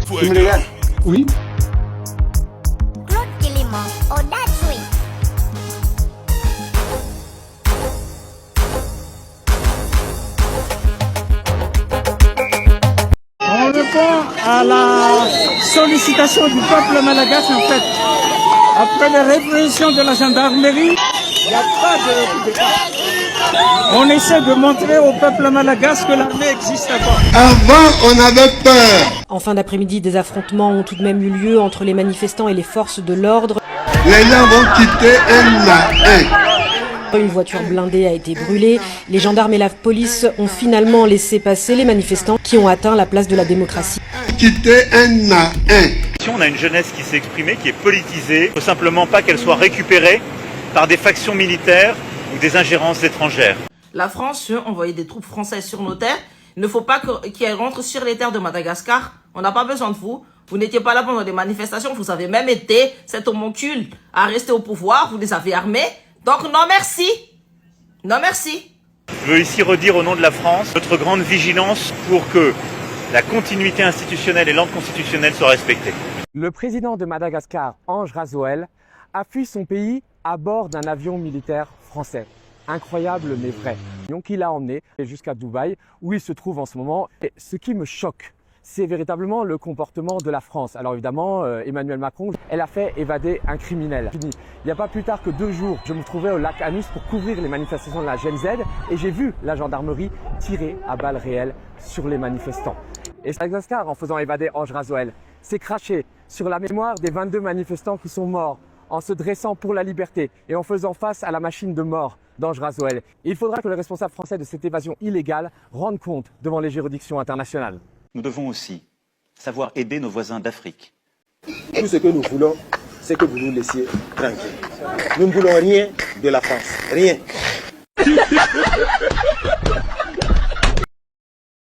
Tu me regardes? Oui. Claude Guillemot, Odasui. On répond à la sollicitation du peuple malagasy en fait. Après la répression de la gendarmerie, il n'y a pas de coup d'État. On essaie de montrer au peuple malagasy que l'armée existe encore. Avant, on avait peur. En fin d'après-midi, des affrontements ont tout de même eu lieu entre les manifestants et les forces de l'ordre. Les gens vont quitter un à un. Une voiture blindée a été brûlée. Les gendarmes et la police ont finalement laissé passer les manifestants qui ont atteint la place de la démocratie. Quitter un à un. On a une jeunesse qui s'est exprimée, qui est politisée. Il ne faut simplement pas qu'elle soit récupérée par des factions militaires ou des ingérences étrangères. La France veut envoyer des troupes françaises sur nos terres. Il ne faut pas qu'elles rentrent sur les terres de Madagascar. On n'a pas besoin de vous. Vous n'étiez pas là pendant des manifestations. Vous avez même été, cet homoncule, à rester au pouvoir. Vous les avez armés. Donc non merci. Non merci. Je veux ici redire au nom de la France notre grande vigilance pour que la continuité institutionnelle et l'ordre constitutionnel soient respectés. Le président de Madagascar, Ange Razoel, a fui son pays à bord d'un avion militaire français. Incroyable mais vrai. Donc il l'a emmené jusqu'à Dubaï où il se trouve en ce moment. Et ce qui me choque, c'est véritablement le comportement de la France. Alors évidemment, Emmanuel Macron, elle a fait évader un criminel. Il n'y a pas plus tard que 2 jours, je me trouvais au lac Anus pour couvrir les manifestations de la Gen Z et j'ai vu la gendarmerie tirer à balles réelles sur les manifestants. Et Madagascar, en faisant évader Ange Razoel, s'est craché sur la mémoire des 22 manifestants qui sont morts en se dressant pour la liberté et en faisant face à la machine de mort d'Ange Razoel. Il faudra que les responsables français de cette évasion illégale rendent compte devant les juridictions internationales. Nous devons aussi savoir aider nos voisins d'Afrique. Tout ce que nous voulons, c'est que vous nous laissiez tranquilles. Nous ne voulons rien de la France. Rien.